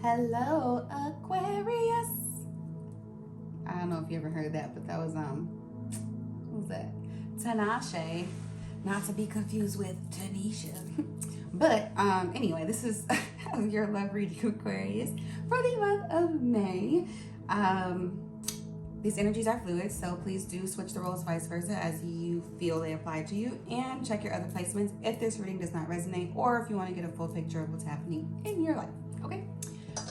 Hello, Aquarius. I don't know if you ever heard that, but that was what was that? Tinashe, not to be confused with Tanisha. But anyway, this is your love reading, Aquarius, for the month of May. These energies are fluid, so please do switch the roles vice versa as you feel they apply to you, and check your other placements if this reading does not resonate, or if you want to get a full picture of what's happening in your life. Okay,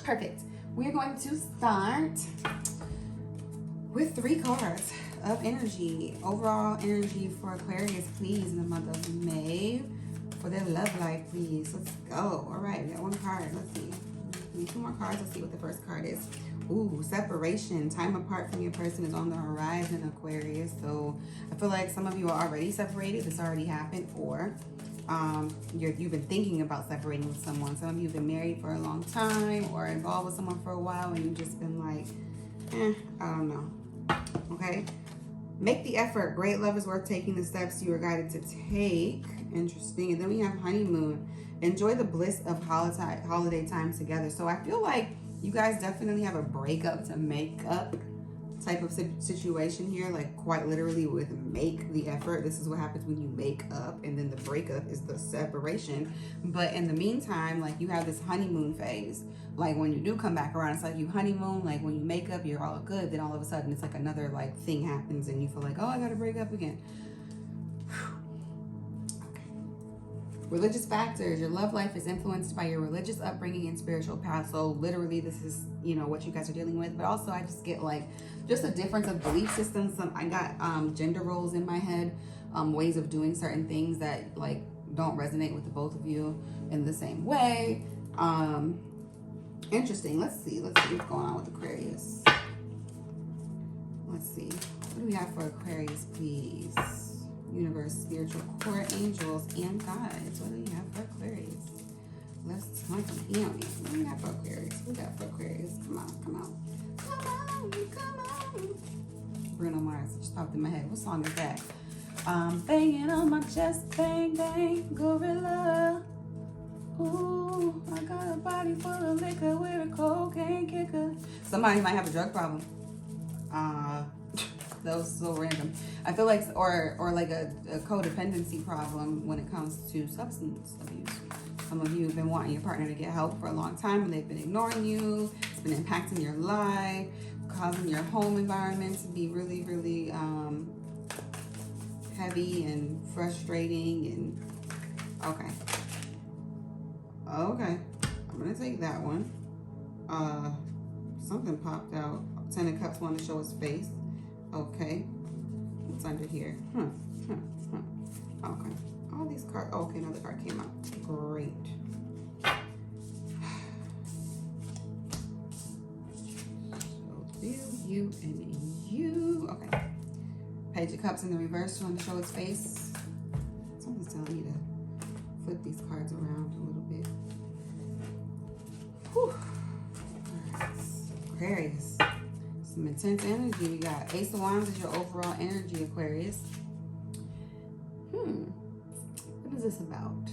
perfect. We're going to start with 3 cards of energy, overall energy for Aquarius, please, in the month of May, for their love life, please. Let's go. All right, we got 1 card. Let's see. We need 2 more cards. Let's see what the first card is. Ooh, separation. Time apart from your person is on the horizon, Aquarius. So I feel like some of you are already separated. This already happened. Or you've been thinking about separating with someone. Some of you have been married for a long time or involved with someone for a while, and you've just been like, I don't know. Okay? Make the effort. Great love is worth taking the steps you are guided to take. Interesting. And then we have honeymoon. Enjoy the bliss of holiday time together. So I feel like you guys definitely have a breakup to make up type of situation here, like quite literally with make the effort. This is what happens when you make up, and then the breakup is the separation. But in the meantime, like, you have this honeymoon phase. Like, when you do come back around, it's like you honeymoon. Like, when you make up, you're all good. Then all of a sudden, it's like another like thing happens, and you feel like, oh, I gotta break up again. Religious factors. Your love life is influenced by your religious upbringing and spiritual path. So literally this is, what you guys are dealing with. But also I just get like just a difference of belief systems. I got gender roles in my head, ways of doing certain things that like don't resonate with the both of you in the same way. Interesting. Let's see what's going on with Aquarius. Let's see. What do we have for Aquarius, please? Universe, spiritual core, angels, and guides. What do we have for Aquarius? Let's talk about it. What do we have for Aquarius? What do we got for Aquarius? Come on. Bruno Mars just popped in my head. What song is that? Banging on my chest, bang, bang, gorilla. Ooh, I got a body full of liquor with a cocaine kicker. Somebody might have a drug problem. That was so random. I feel like, or like a codependency problem when it comes to substance abuse. Some of you have been wanting your partner to get help for a long time, and they've been ignoring you. It's been impacting your life, causing your home environment to be really, really heavy and frustrating. And okay, I'm gonna take that one. Something popped out. 10 of Cups wanted to show his face. Okay, what's under here? Okay, all these cards. Oh, okay, another card came out. Great. So you and you. Okay. Page of Cups in the reverse. You want to show its face? Something's telling me to flip these cards around a little bit. Whew. All right. Aquarius. Some intense energy. We got Ace of Wands is your overall energy, Aquarius. What is this about?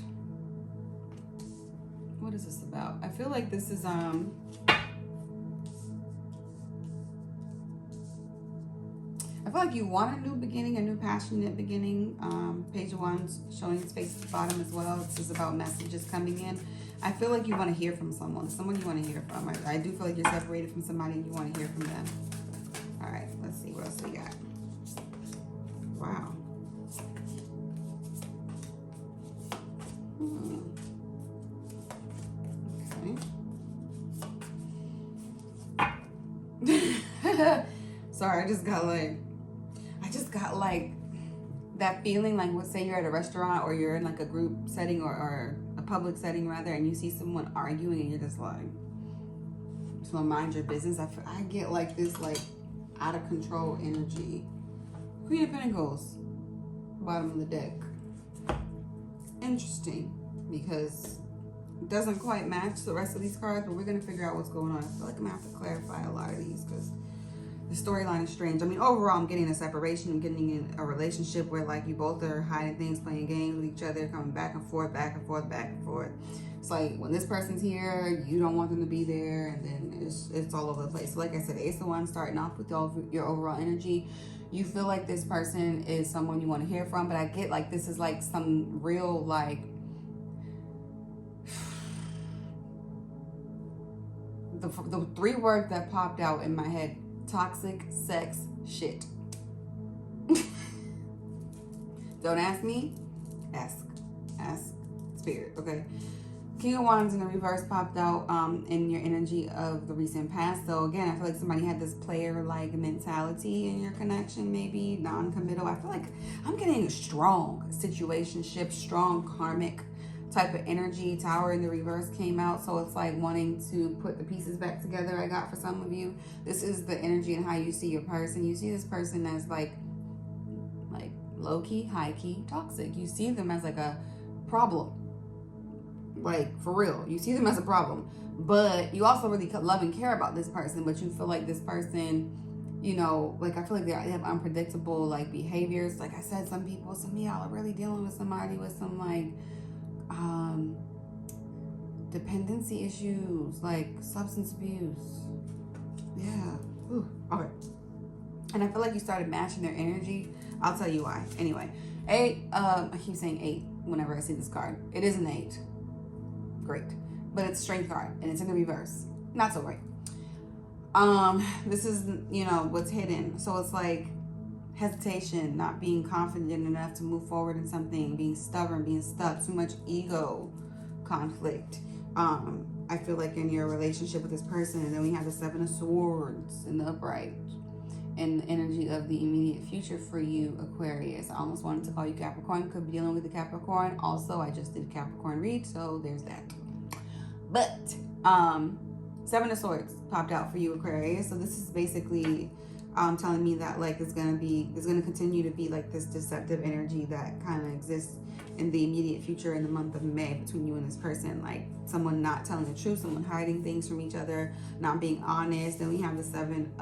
What is this about? I feel like this is I feel like you want a new beginning, a new passionate beginning. Page of Wands showing its face at the bottom as well. This is about messages coming in. I feel like you want to hear from someone you want to hear from. I do feel like you're separated from somebody and you want to hear from them. All right, let's see what else we got. Wow. Okay. Sorry, I just got like that feeling, like, let's say you're at a restaurant or you're in like a group setting or a public setting rather, and you see someone arguing and you're just like, so mind your business. I get like this like out of control energy. Queen of Pentacles, bottom of the deck. Interesting, because it doesn't quite match the rest of these cards, but we're gonna figure out what's going on. I feel like I'm gonna have to clarify a lot of these because the storyline is strange. I mean, overall, I'm getting a separation. I'm getting in a relationship where like you both are hiding things, playing games with each other, coming back and forth, back and forth, back and forth. It's like when this person's here, you don't want them to be there, and then it's all over the place. So like I said, Ace of Wands starting off with your overall energy. You feel like this person is someone you want to hear from, but I get like this is like some real like the 3 words that popped out in my head: toxic sex shit. Don't ask me, ask spirit, okay? King of Wands in the reverse popped out in your energy of the recent past. So again, I feel like somebody had this player-like mentality in your connection, maybe non-committal. I feel like I'm getting a strong situationship, strong karmic type of energy. Tower in the reverse came out, so it's like wanting to put the pieces back together. I got for some of you, this is the energy and how you see your person. You see this person as like low-key, high-key, toxic. You see them as like a problem. Like, for real, you see them as a problem, but you also really love and care about this person, but you feel like this person, you know, like I feel like they have unpredictable like behaviors. Like I said, some of y'all are really dealing with somebody with some like dependency issues, like substance abuse. Yeah. Ooh. Okay. And I feel like you started matching their energy. I'll tell you why. Anyway, 8, I keep saying 8 whenever I see this card. It is an 8. Great. But it's a strength card and it's in the reverse. Not so great. This is, you know, what's hidden. So it's like hesitation, not being confident enough to move forward in something, being stubborn, being stuck, too much ego conflict. I feel like in your relationship with this person, and then we have the 7 of Swords in the upright. And the energy of the immediate future for you, Aquarius. I almost wanted to call you Capricorn. Could be dealing with the Capricorn. Also, I just did Capricorn read, so there's that. But 7 of Swords popped out for you, Aquarius. So this is basically telling me that like there's gonna continue to be like this deceptive energy that kind of exists in the immediate future in the month of May between you and this person. Like someone not telling the truth, someone hiding things from each other, not being honest. Then we have the 7,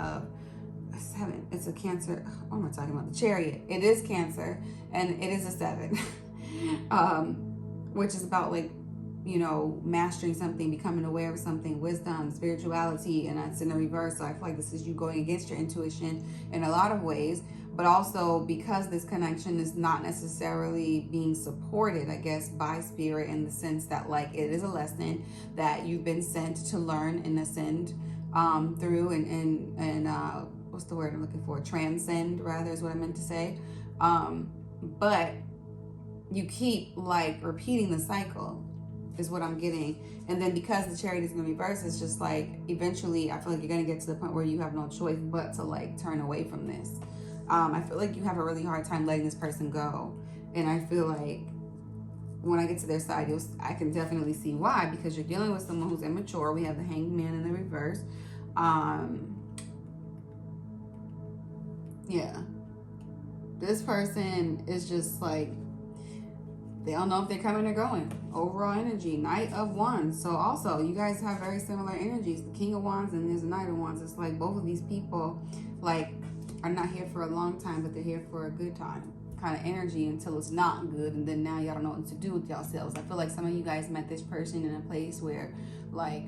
it's a Cancer. What am I talking about? The Chariot. It is Cancer and it is a 7. Which is about like, you know, mastering something, becoming aware of something, wisdom, spirituality, and that's in the reverse. So I feel like this is you going against your intuition in a lot of ways, but also because this connection is not necessarily being supported, I guess, by spirit, in the sense that like it is a lesson that you've been sent to learn and ascend through and what's the word I'm looking for? Transcend, rather, is what I meant to say. But you keep like repeating the cycle is what I'm getting. And then because the Chariot is in the reverse, it's just like eventually I feel like you're going to get to the point where you have no choice but to like turn away from this. I feel like you have a really hard time letting this person go. And I feel like when I get to their side, I can definitely see why, because you're dealing with someone who's immature. We have the Hanged Man in the reverse. Yeah, this person is just like, they don't know if they're coming or going. Overall energy, Knight of Wands. So also, you guys have very similar energies. The King of Wands and there's a Knight of Wands. It's like both of these people like are not here for a long time, but they're here for a good time kind of energy until it's not good. And then now y'all don't know what to do with yourselves. I feel like some of you guys met this person in a place where like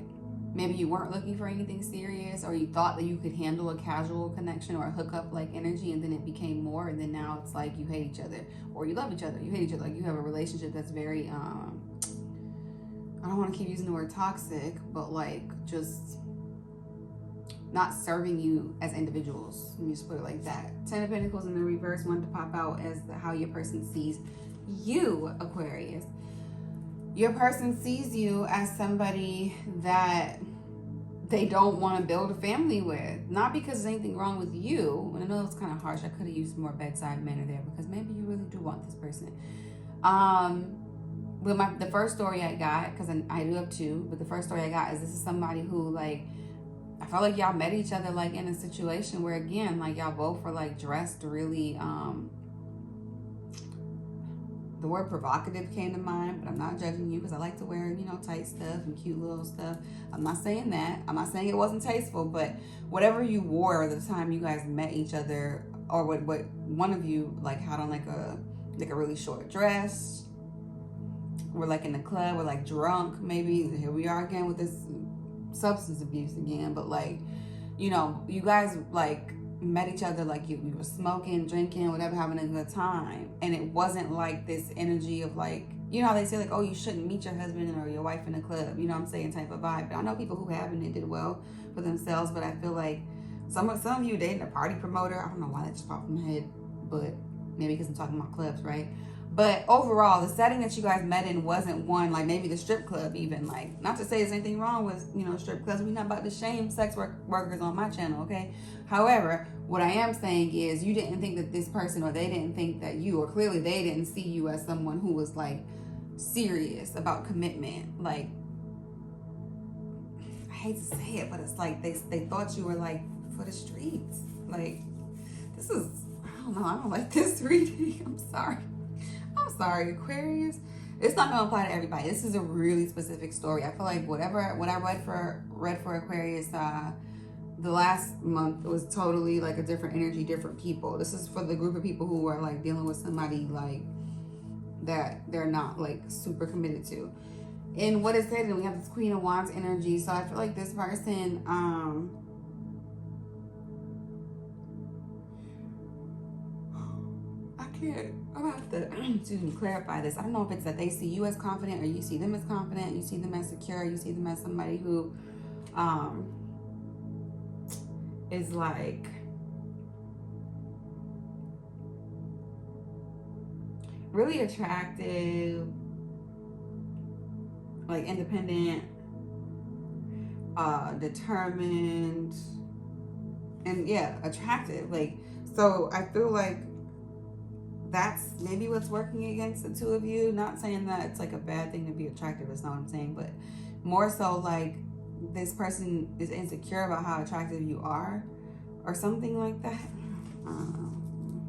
maybe you weren't looking for anything serious, or you thought that you could handle a casual connection or a hookup like energy, and then it became more, and then now it's like you hate each other, or you love each other, you hate each other. Like you have a relationship that's very I don't want to keep using the word toxic, but like just not serving you as individuals. Let me just put it like that. 10 of Pentacles in the reverse wanted to pop out as how your person sees you, Aquarius. Your person sees you as somebody that they don't want to build a family with. Not because there's anything wrong with you. And I know it's kind of harsh. I could have used more bedside manner there, because maybe you really do want this person. But the first story I got, because I do have 2, but the first story I got is this is somebody who like, I felt like y'all met each other like in a situation where, again, like y'all both were like dressed really, the word provocative came to mind, but I'm not judging you because I like to wear, you know, tight stuff and cute little stuff. I'm not saying that. I'm not saying it wasn't tasteful, but whatever you wore the time you guys met each other, or what one of you like had on like a really short dress, we're like in the club, we're like drunk, maybe here we are again with this substance abuse again, but like, you know, you guys like met each other, like you were smoking, drinking, whatever, having a good time, and it wasn't like this energy of like, you know how they say like, oh, you shouldn't meet your husband or your wife in a club, you know what I'm saying, type of vibe. But I know people who have, and they did well for themselves, but I feel like some of you dating a party promoter. I don't know why that just popped in my head, but maybe because I'm talking about clubs, right? But overall, the setting that you guys met in wasn't one, like maybe the strip club even. Like, not to say there's anything wrong with, you know, strip clubs. We're not about to shame sex workers on my channel, okay? However, what I am saying is you didn't think that this person, or they didn't think that you, or clearly they didn't see you as someone who was like serious about commitment. Like, I hate to say it, but it's like they thought you were like for the streets. Like, this is, I don't know, I don't like this reading. I'm sorry, Aquarius. It's not gonna apply to everybody. This is a really specific story. I feel like when I read for Aquarius, the last month, it was totally like a different energy, different people. This is for the group of people who are like dealing with somebody like that they're not like super committed to. And what it said, and we have this Queen of Wands energy. So I feel like this person, I'm gonna have to clarify this. I don't know if it's that they see you as confident, or you see them as confident, you see them as secure, you see them as somebody who is like really attractive, like independent, determined, and yeah, attractive. Like, so I feel like that's maybe what's working against the two of you. Not saying that it's like a bad thing to be attractive, that's not what I'm saying, but more so like this person is insecure about how attractive you are, or something like that.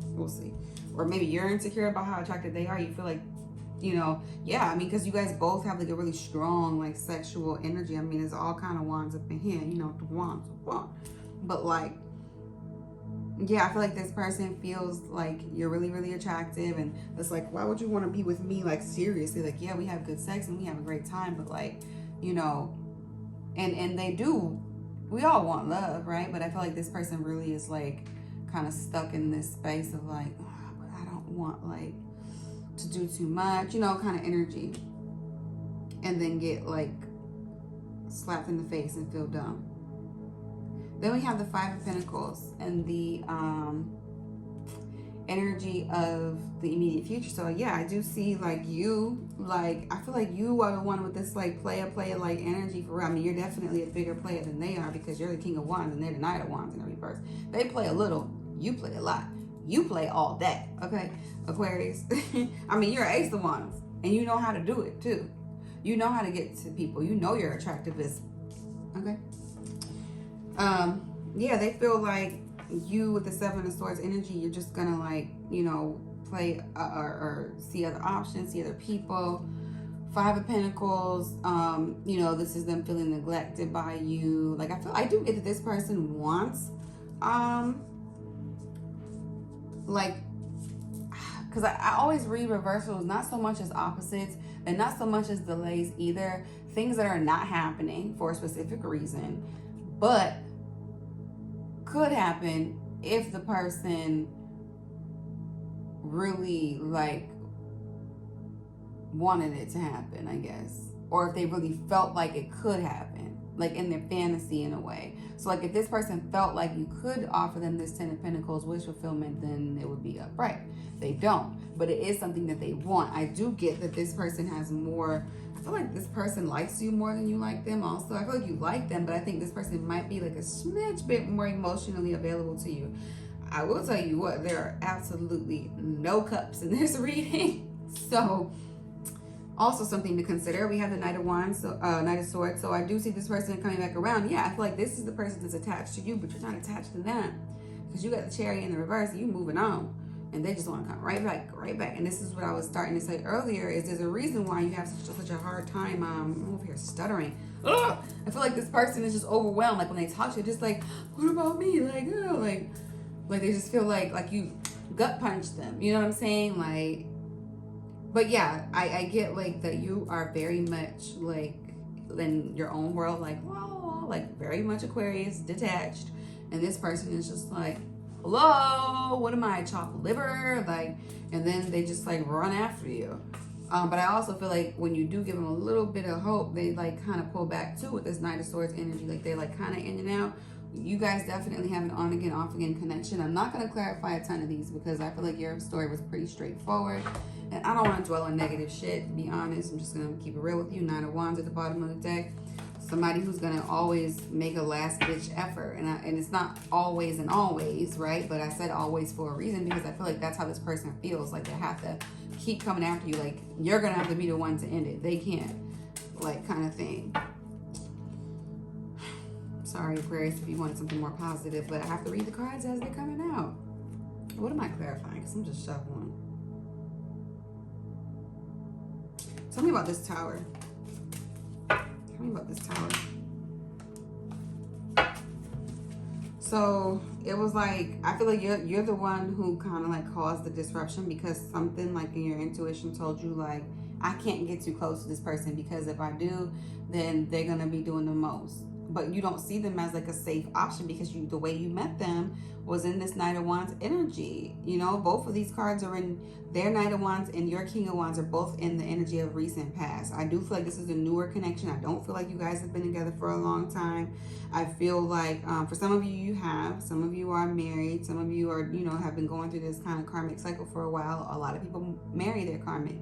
We'll see. Or maybe you're insecure about how attractive they are. You feel like, you know, yeah, I mean, because you guys both have like a really strong like sexual energy. I mean, it's all kind of wands up in here, you know, the wands, but like, yeah, I feel like this person feels like you're really, really attractive, and it's like, why would you want to be with me? Like, seriously, like, yeah, we have good sex and we have a great time, but like, you know, and they do, we all want love, right? But I feel like this person really is like kind of stuck in this space of like, oh, but I don't want like to do too much, you know, kind of energy, and then get like slapped in the face and feel dumb. Then we have the Five of Pentacles and the energy of the immediate future. So yeah, I do see like you, like I feel like you are the one with this like player like energy for real. I mean, you're definitely a bigger player than they are, because you're the King of Wands and they're the Knight of Wands in reverse. They play a little, you play a lot. You play all that, okay, Aquarius? I mean, you're Ace of Wands, and you know how to do it too. You know how to get to people. You know your attractiveness, okay? Yeah, they feel like you with the Seven of Swords energy, you're just gonna like, you know, play or see other options, see other people. Five of Pentacles, you know, this is them feeling neglected by you. Like, I do get that this person wants, like, because I always read reversals, not so much as opposites and not so much as delays either. Things that are not happening for a specific reason, but could happen if the person really like wanted it to happen, I guess, or if they really felt like it could happen, like in their fantasy in a way. So like if this person felt like you could offer them this Ten of Pentacles wish fulfillment, then it would be upright. They don't, but it is something that they want. I do get that this person has more, I feel like this person likes you more than you like them also. I feel like you like them, but I think this person might be like a smidge bit more emotionally available to you. I will tell you what, there are absolutely no cups in this reading. So also something to consider. We have the Knight of Wands, so, Knight of Swords. So I do see this person coming back around. Yeah, I feel like this is the person that's attached to you, but you're not attached to them, because you got the Chariot in the reverse and you moving on. And they just want to come right back. And this is what I was starting to say earlier, is there's a reason why you have such a hard time, I'm over here stuttering. Ugh! I feel like this person is just overwhelmed. Like when they talk to you, just like, what about me? Like, oh, like they just feel like you gut punched them. You know what I'm saying? Like But yeah, I get like that you are very much like in your own world, like, whoa, like very much Aquarius, detached. And this person is just like, hello, what am I, chopped liver? Like, and then they just like run after you. But I also feel like when you do give them a little bit of hope, they like kind of pull back too with this Knight of Swords energy. Like they're like kind of in and out. You guys definitely have an on again, off again connection. I'm not going to clarify a ton of these because I feel like your story was pretty straightforward. And I don't want to dwell on negative shit, to be honest. I'm just going to keep it real with you. Nine of Wands at the bottom of the deck. Somebody who's going to always make a last ditch effort. And it's not always and always, right? But I said always for a reason because I feel like that's how this person feels. Like they have to keep coming after you. Like you're going to have to be the one to end it. They can't. Like kind of thing. Sorry, Aquarius, if you wanted something more positive, but I have to read the cards as they're coming out. What am I clarifying? Because I'm just shuffling. Tell me about this tower. Tell me about this tower. So it was like, I feel like you're the one who kind of like caused the disruption because something like in your intuition told you like, I can't get too close to this person because if I do, then they're going to be doing the most. But you don't see them as like a safe option because the way you met them was in this Knight of Wands energy. You know, both of these cards are in their Knight of Wands and your King of Wands are both in the energy of recent past. I do feel like this is a newer connection. I don't feel like you guys have been together for a long time. I feel like for some of you, you have. Some of you are married. Some of you are, you know, have been going through this kind of karmic cycle for a while. A lot of people marry their karmic.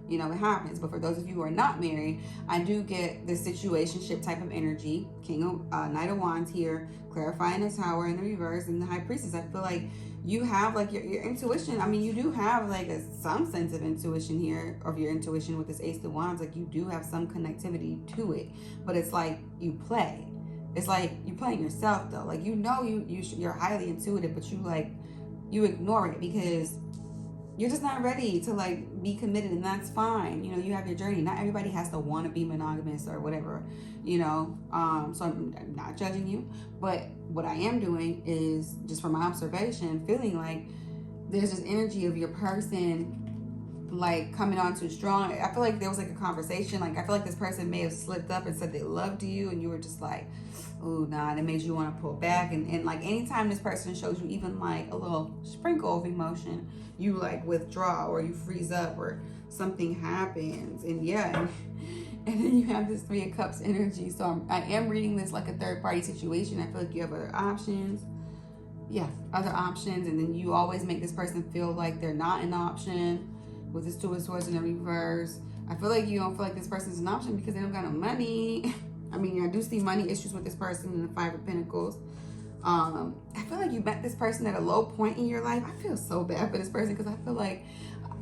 You know, it happens. But for those of you who are not married, I do get this situationship type of energy. Knight of Wands here, clarifying the Tower in the reverse, and the High Priestess. I feel like you have like your intuition. I mean, you do have like some sense of intuition here, of your intuition with this Ace of Wands. Like you do have some connectivity to it, but it's like you play. It's like you playing yourself though. Like you know you're highly intuitive, but you ignore it because you're just not ready to like be committed, and that's fine. You know, you have your journey. Not everybody has to want to be monogamous or whatever, you know. So I'm not judging you, but what I am doing is just from my observation, feeling like there's this energy of your person like coming on too strong. I feel like there was like a conversation. Like I feel like this person may have slipped up and said they loved you, and you were just like, oh nah, and it made you want to pull back. And like anytime this person shows you even like a little sprinkle of emotion, you like withdraw or you freeze up or something happens. And yeah, and then you have this Three of Cups energy. So I am reading this like a third party situation. I feel like you have other options. Yeah, other options. And then you always make this person feel like they're not an option with this Two of Swords in the reverse. I feel like you don't feel like this person's an option because they don't got no money. I mean, I do see money issues with this person in the Five of Pentacles. I feel like you met this person at a low point in your life. I feel so bad for this person because I feel like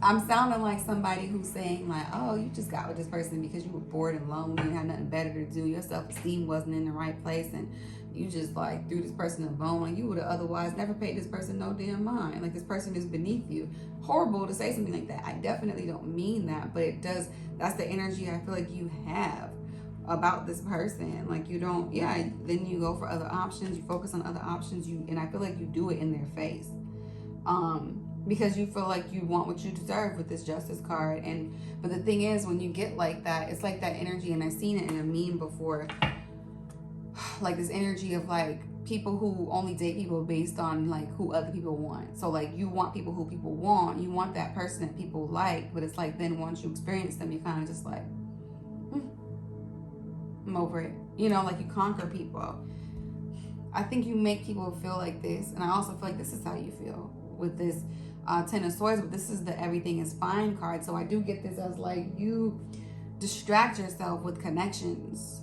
I'm sounding like somebody who's saying like, oh, you just got with this person because you were bored and lonely and had nothing better to do. Your self-esteem wasn't in the right place and you just like threw this person a bone. Like you would have otherwise never paid this person no damn mind. Like this person is beneath you. Horrible to say something like that. I definitely don't mean that, but it does. That's the energy I feel like you have about this person. Like you don't, yeah, then you go for other options, you focus on other options, and I feel like you do it in their face. Because you feel like you want what you deserve with this Justice card. But the thing is, when you get like that, it's like that energy, and I've seen it in a meme before, like this energy of like people who only date people based on like who other people want. So like you want people who people want, you want that person that people like, but it's like then once you experience them, you kind of just like, I'm over it. You know, like you conquer people. I think you make people feel like this, and I also feel like this is how you feel with this Ten of Swords, but this is the everything is fine card. So I do get this as like you distract yourself with connections.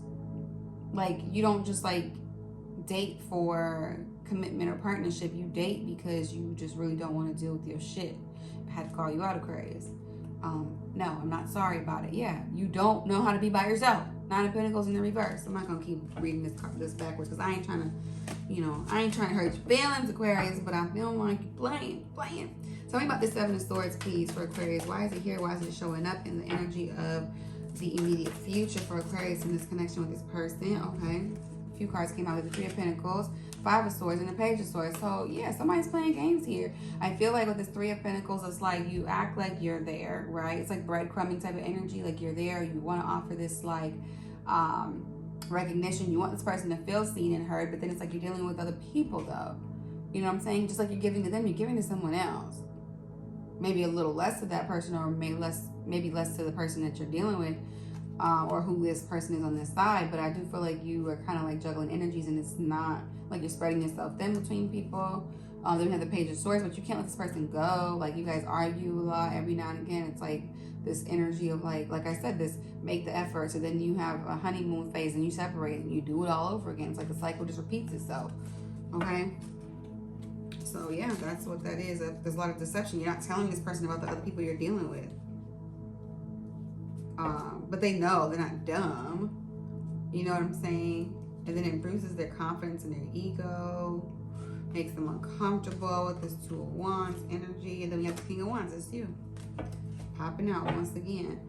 Like you don't just like date for commitment or partnership. You date because you just really don't want to deal with your shit. I had to call you out, Aquarius. No, I'm not sorry about it. Yeah, you don't know how to be by yourself. Nine of Pentacles in the reverse. I'm not gonna keep reading this backwards because I ain't trying to hurt your feelings, Aquarius, but I feel like you playing. Tell me about this Seven of Swords, please, for Aquarius. Why is it here? Why is it showing up in the energy of the immediate future for Aquarius in this connection with this person? Okay. A few cards came out with the Three of Pentacles, Five of Swords, and the Page of Swords. So yeah, somebody's playing games here. I feel like with this Three of Pentacles, it's like you act like you're there, right? It's like breadcrumbing type of energy, like you're there. You want to offer this like recognition. You want this person to feel seen and heard, but then it's like you're dealing with other people though. You know what I'm saying? Just like you're giving to them, you're giving to someone else. Maybe a little less to that person, or maybe less to the person that you're dealing with, or who this person is on this side. But I do feel like you are kind of like juggling energies, and it's not like you're spreading yourself thin between people. Then we have the Page of Swords, but you can't let this person go. Like you guys argue a lot every now and again. It's like this energy of like I said, this make the effort. So then you have a honeymoon phase and you separate and you do it all over again. It's like the cycle just repeats itself. Okay. So yeah, that's what that is. There's a lot of deception. You're not telling this person about the other people you're dealing with. But they know, they're not dumb. You know what I'm saying? And then it bruises their confidence and their ego. Makes them uncomfortable with this Two of Wands energy. And then we have the King of Wands. It's you. Popping out once again.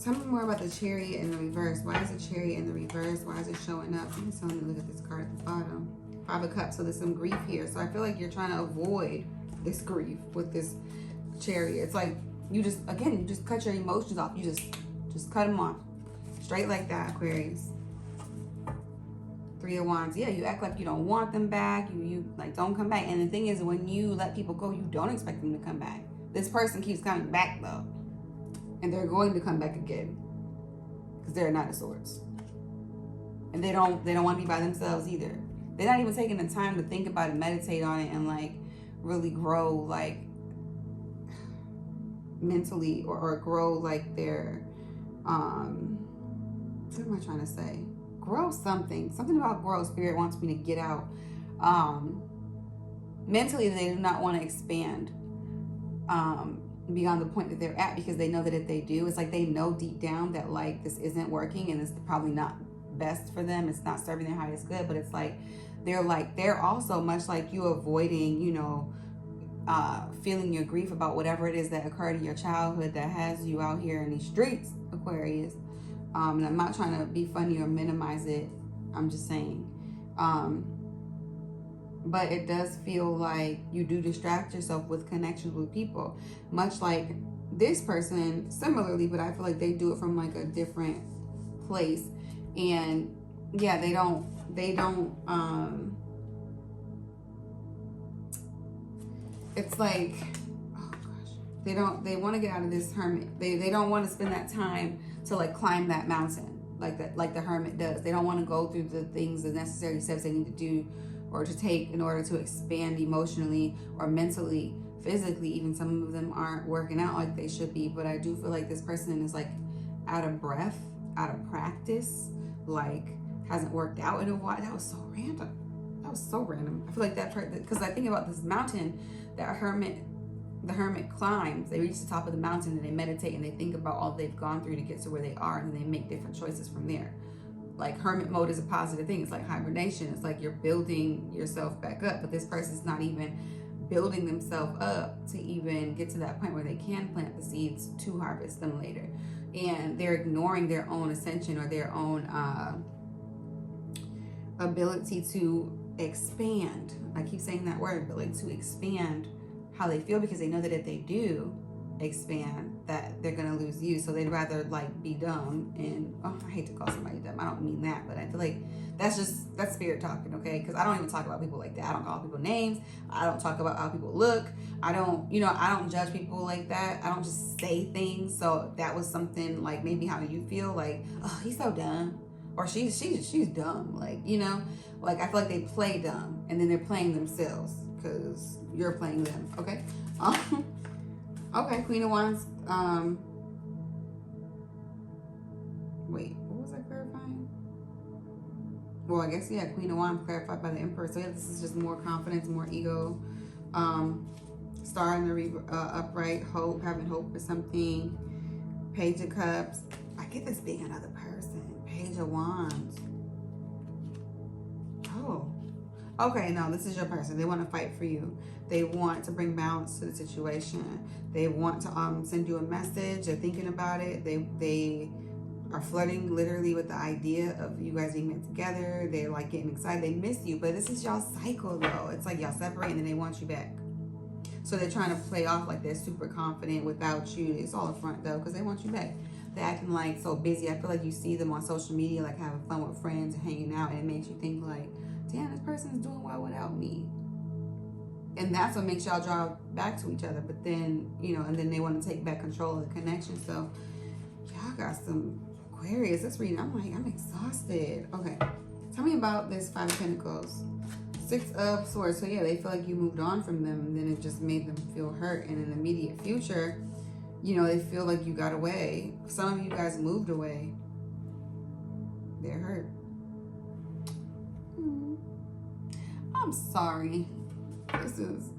Tell me more about the Chariot in the reverse. Why is the Chariot in the reverse? Why is it showing up? I'm just telling you to look at this card at the bottom. Five of Cups. So there's some grief here. So I feel like you're trying to avoid this grief with this Chariot. It's like you just cut your emotions off. You just cut them off. Straight like that, Aquarius. Three of Wands. Yeah, you act like you don't want them back. You like don't come back. And the thing is, when you let people go, you don't expect them to come back. This person keeps coming back though. And they're going to come back again. Because they're Knight of Swords. And they don't want to be by themselves either. They're not even taking the time to think about it, meditate on it, and like really grow like mentally or grow like their what am I trying to say? Grow something. Something about grow. Spirit wants me to get out. Mentally, they do not want to expand beyond the point that they're at, because they know that if they do, it's like they know deep down that like this isn't working and it's probably not best for them. It's not serving their highest good, but it's like they're also much like you avoiding, you know, feeling your grief about whatever it is that occurred in your childhood that has you out here in these streets, Aquarius. And I'm not trying to be funny or minimize it. I'm just saying. But it does feel like you do distract yourself with connections with people. Much like this person, similarly, but I feel like they do it from like a different place. And yeah, they don't it's like, oh gosh, they want to get out of this hermit. They don't want to spend that time to like climb that mountain like the hermit does. They don't want to go through the things, the necessary steps they need to do or to take in order to expand emotionally or mentally, physically. Even some of them aren't working out like they should be. But I do feel like this person is like out of breath, out of practice, like hasn't worked out in a while. That was so random. That was so random. I feel like that part, because I think about this mountain that the hermit climbs. They reach the top of the mountain and they meditate and they think about all they've gone through to get to where they are, and they make different choices from there. Like hermit mode is a positive thing. It's like hibernation. It's like you're building yourself back up, but this person's not even building themselves up to even get to that point where they can plant the seeds to harvest them later. And they're ignoring their own ascension or their own ability to expand. I keep saying that word, but like to expand how they feel, because they know that if they do expand, that they're gonna lose you. So they'd rather like be dumb. And I hate to call somebody dumb, I don't mean that, but I feel like that's spirit talking, okay? Because I don't even talk about people like that. I don't call people names. I don't talk about how people look. I don't judge people like that. I don't just say things. So that was something like maybe how you feel like, oh, he's so dumb, or she's dumb, like, you know, like I feel like they play dumb and then they're playing themselves because you're playing them. Okay. Okay, Queen of Wands. Wait, what was I clarifying? Well, I guess, yeah, Queen of Wands clarified by the Emperor. So yeah, this is just more confidence, more ego. Star in the upright, hope, having hope for something. Page of Cups. I get this being another person. Page of Wands. Oh. Okay, no, this is your person. They want to fight for you. They want to bring balance to the situation. They want to send you a message. They're thinking about it. They are flirting literally with the idea of you guys being together. They're like getting excited. They miss you, but this is y'all cycle though. It's like y'all separate and then they want you back. So they're trying to play off like they're super confident without you. It's all a front though, because they want you back. They're acting like so busy. I feel like you see them on social media, like having fun with friends and hanging out, and it makes you think like, damn, this person's doing well without me. And that's what makes y'all draw back to each other. But then, you know, and then they want to take back control of the connection. So y'all got some Aquarius. This reading, I'm like, I'm exhausted. Okay, tell me about this Five of Pentacles. Six of Swords. So yeah, they feel like you moved on from them, and then it just made them feel hurt. And in the immediate future, you know, they feel like you got away. Some of you guys moved away. They're hurt. I'm sorry. This is...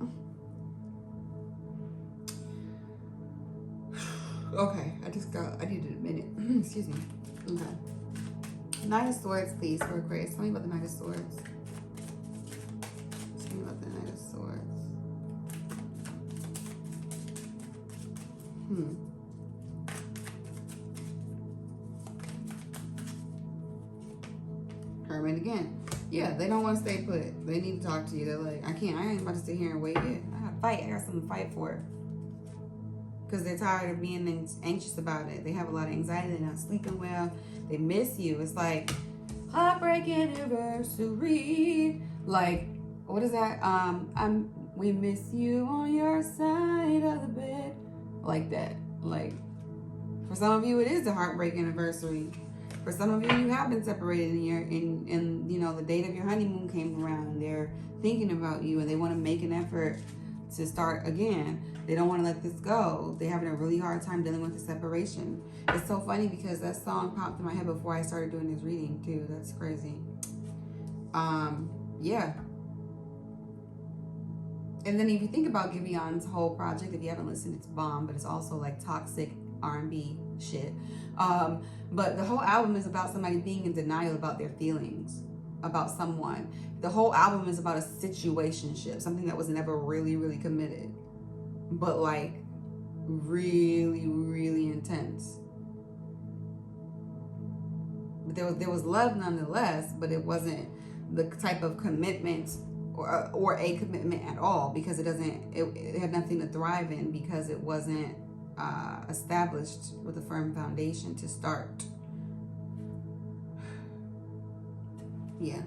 Okay, I needed a minute. Excuse me. Okay. Knight of Swords, please, for Aquarius. Tell me about the Knight of Swords. Tell me about the Knight of Swords. Hermit again. Yeah, they don't want to stay put. They need to talk to you. They're like, I ain't about to sit here and wait. Yeah, I gotta fight. I got something to fight for. Because they're tired of being anxious about it. They have a lot of anxiety. They're not sleeping well. They miss you. It's like, heartbreak anniversary. Like, what is that? We miss you on your side of the bed. Like that. Like, for some of you, it is the heartbreak anniversary. For some of you, you have been separated, and you know, the date of your honeymoon came around, and they're thinking about you, and they want to make an effort to start again. They don't want to let this go. They're having a really hard time dealing with the separation. It's so funny because that song popped in my head before I started doing this reading too. That's crazy. Yeah. And then if you think about Giveon's whole project, if you haven't listened, it's bomb, but it's also like toxic R&B shit. But the whole album is about somebody being in denial about their feelings about someone. The whole album is about a situationship, something that was never really, really committed, but like really, really intense. But there was love nonetheless, but it wasn't the type of commitment or a commitment at all, because it had nothing to thrive in, because it wasn't established with a firm foundation to start. Yeah,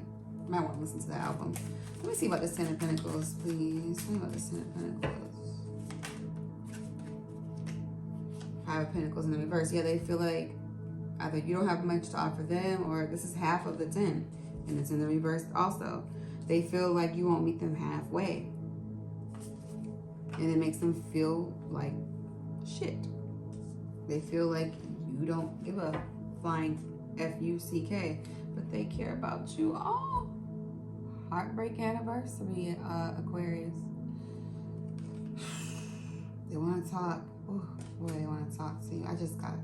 might want to listen to the album. Let me see about this Ten of Pentacles, please. Tell me about this Ten of Pentacles. Five of Pentacles in the reverse. Yeah, they feel like either you don't have much to offer them, or this is half of the 10, and it's in the reverse also. They feel like you won't meet them halfway, and it makes them feel like shit. They feel like you don't give a flying F-U-C-K, but they care about you. Oh, heartbreak anniversary, Aquarius. They want to talk. Oh, boy, they want to talk to you. I just got...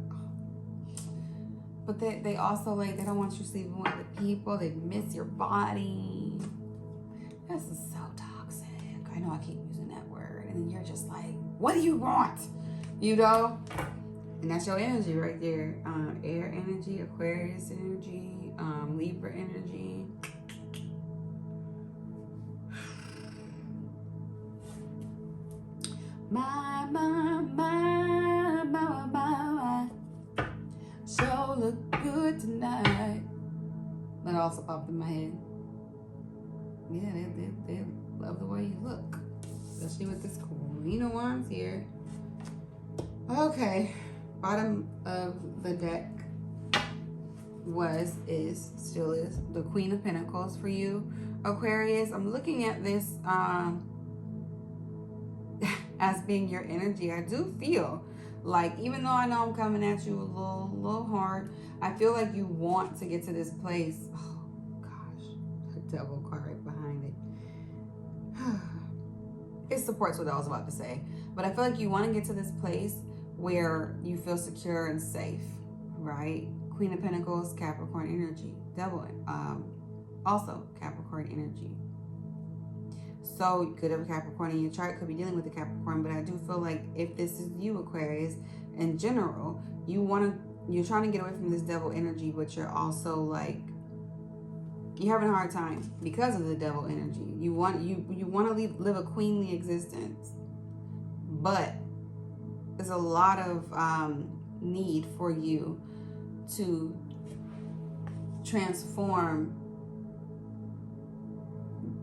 But they also, like, they don't want you sleeping with other people. They miss your body. This is so toxic. I know I keep using that word. And then you're just like, what do you want? You know? And that's your energy right there. Air energy, Aquarius energy, Libra energy. My. Sure look good tonight. That also popped in my head. Yeah, they love the way you look. Especially with this Queen of Wands here. Okay. Bottom of the deck still is the Queen of Pentacles for you, Aquarius. I'm looking at this as being your energy. I do feel like, even though I know I'm coming at you a little hard, I feel like you want to get to this place. Oh gosh, the devil card right behind it. It supports what I was about to say, but I feel like you want to get to this place where you feel secure and safe, right? Queen of Pentacles, Capricorn energy, double, also Capricorn energy. So you could have a Capricorn in your chart, could be dealing with a Capricorn, but I do feel like if this is you, Aquarius, in general, you want to you're trying to get away from this devil energy, but you're also like, you're having a hard time because of the devil energy. You want to live a queenly existence, but there's a lot of need for you to transform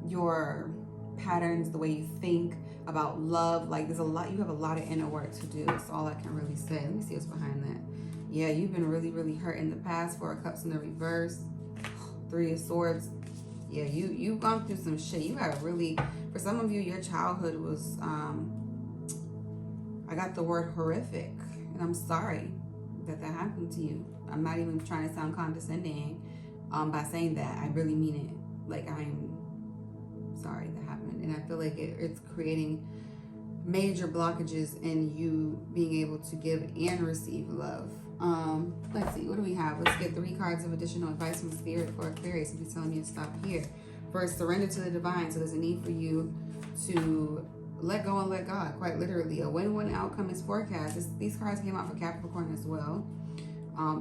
your patterns, the way you think about love. Like, there's a lot, you have a lot of inner work to do. That's all I can really say. Let me see what's behind that. Yeah, you've been really, really hurt in the past. 4 of Cups in the reverse, 3 of Swords. Yeah, you've gone through some shit. You had a really, for some of you, your childhood was, I got the word horrific, and I'm sorry that happened to you. I'm not even trying to sound condescending by saying that. I really mean it. Like, I'm sorry that happened, and I feel like it's creating major blockages in you being able to give and receive love. Let's see, what do we have? Let's get 3 cards of additional advice from Spirit for Aquarius. If you're telling me to stop here. First, surrender to the divine. So there's a need for you to let go and let God, quite literally. A win-win outcome is forecast. These cards came out for Capricorn as well.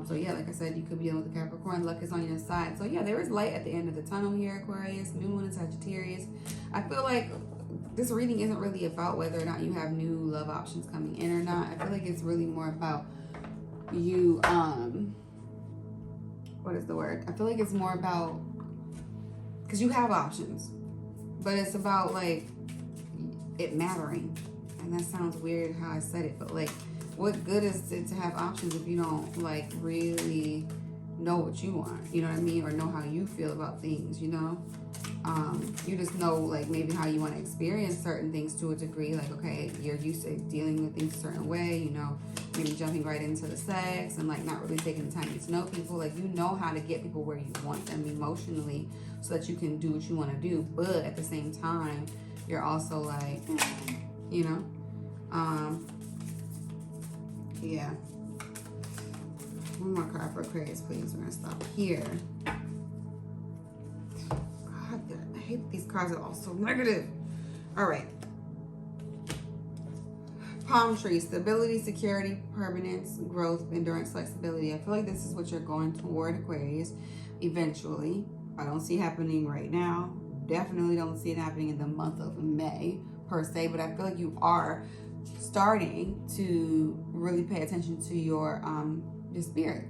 So yeah, like I said, you could be dealing with the Capricorn. Luck is on your side. So yeah, there is light at the end of the tunnel here, Aquarius. New moon in Sagittarius. I feel like this reading isn't really about whether or not you have new love options coming in or not. I feel like it's really more about you, what is the word? I feel like it's more about, because you have options, but it's about like it mattering. And that sounds weird how I said it, but like, what good is it to have options if you don't like really know what you want, you know what I mean, or know how you feel about things, you know? You just know like maybe how you want to experience certain things to a degree. Like, okay, you're used to dealing with things a certain way, you know, maybe jumping right into the sex and like not really taking the time to get to know people. Like, you know how to get people where you want them emotionally so that you can do what you want to do, but at the same time you're also like, you know, yeah. One more card for Aquarius, please. We're gonna stop here. God, I hate that these cards are all so negative. All right. Palm tree, stability, security, permanence, growth, endurance, flexibility. I feel like this is what you're going toward, Aquarius, eventually. I don't see it happening right now. Definitely don't see it happening in the month of May, per se, but I feel like you are starting to really pay attention to your spirit.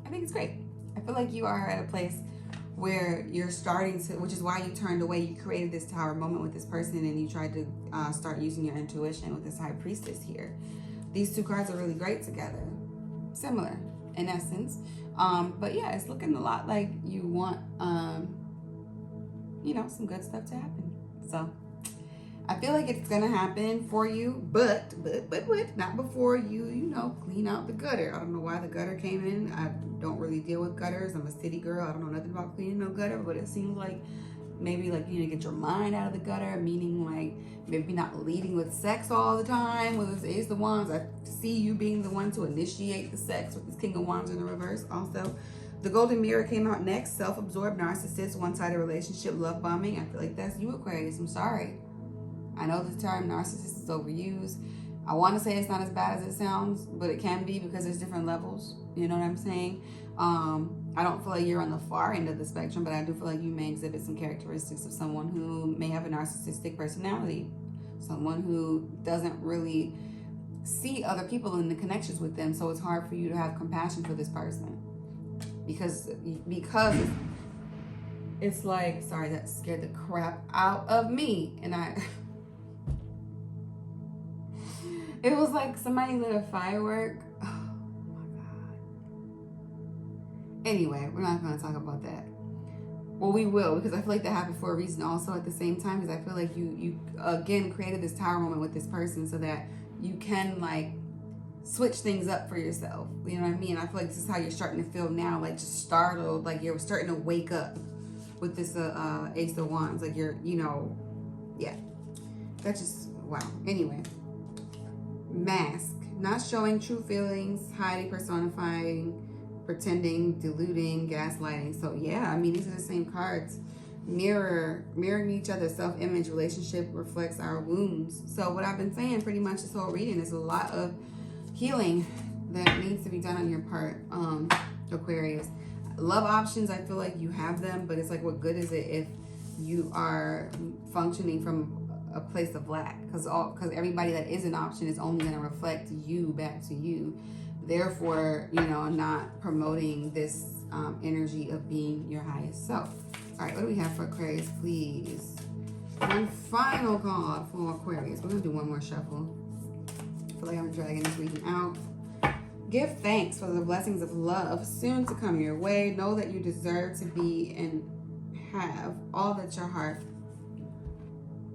I think it's great. I feel like you are at a place where you're starting to, which is why you turned away. You created this tower moment with this person, and you tried to start using your intuition with this High Priestess here. These 2 cards are really great together, similar in essence, but yeah, it's looking a lot like you want you know, some good stuff to happen. So I feel like it's gonna happen for you, but not before you know, clean out the gutter. I don't know why the gutter came in. I don't really deal with gutters. I'm a city girl. I don't know nothing about cleaning no gutter, but it seems like maybe like you need to get your mind out of the gutter, meaning like maybe not leading with sex all the time. With this Ace of Wands, I see you being the one to initiate the sex with this King of Wands in the reverse. Also, the Golden Mirror came out next. Self-absorbed, narcissist, one-sided relationship, love bombing. I feel like that's you, Aquarius. I'm sorry. I know the term narcissist is overused. I want to say it's not as bad as it sounds, but it can be because there's different levels. You know what I'm saying? I don't feel like you're on the far end of the spectrum, but I do feel like you may exhibit some characteristics of someone who may have a narcissistic personality. Someone who doesn't really see other people in the connections with them, so it's hard for you to have compassion for this person. Because it's like, sorry, that scared the crap out of me. And it was like somebody lit a firework. Oh my God. Anyway, we're not going to talk about that. Well, we will, because I feel like that happened for a reason also at the same time, because I feel like you again created this tower moment with this person so that you can like switch things up for yourself. You know what I mean? I feel like this is how you're starting to feel now, like just startled, like you're starting to wake up with this Ace of Wands. Like you're, you know, yeah. That's just, wow. Anyway. Mask. Not showing true feelings, hiding, personifying, pretending, deluding, gaslighting. So yeah, I mean, these are the same cards. Mirroring each other, self-image, relationship reflects our wounds. So what I've been saying pretty much this whole reading is a lot of healing that needs to be done on your part, Aquarius. Love options, I feel like you have them, but it's like, what good is it if you are functioning from a place of lack? Because everybody that is an option is only going to reflect you back to you. Therefore, you know, not promoting this energy of being your highest self. All right, what do we have for Aquarius, please? One final card for Aquarius. We're going to do one more shuffle. I feel like I'm dragging this reading out. Give thanks for the blessings of love soon to come your way. Know that you deserve to be and have all that your heart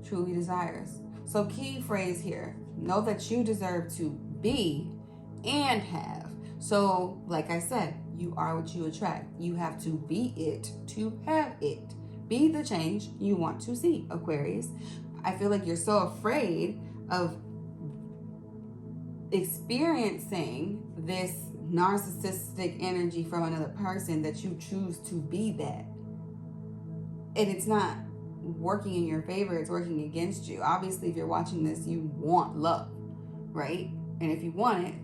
truly desires. So key phrase here, know that you deserve to be and have. So like I said, you are what you attract. You have to be it to have it. Be the change you want to see, Aquarius. I feel like you're so afraid of experiencing this narcissistic energy from another person that you choose to be that. And it's not working in your favor, it's working against you. Obviously, if you're watching this, you want love, right? And if you want it,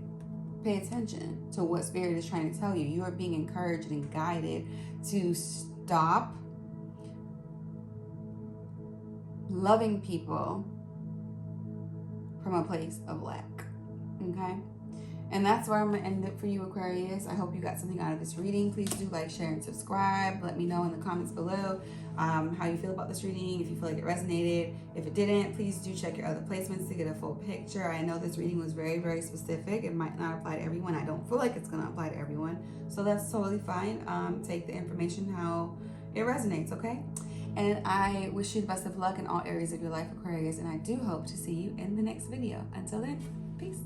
pay attention to what Spirit is trying to tell you. You are being encouraged and guided to stop loving people from a place of lack, okay? And that's where I'm going to end it for you, Aquarius. I hope you got something out of this reading. Please do like, share, and subscribe. Let me know in the comments below how you feel about this reading, if you feel like it resonated. If it didn't, please do check your other placements to get a full picture. I know this reading was very, very specific. It might not apply to everyone. I don't feel like it's going to apply to everyone. So that's totally fine. Take the information how it resonates, okay? And I wish you the best of luck in all areas of your life, Aquarius. And I do hope to see you in the next video. Until then, peace.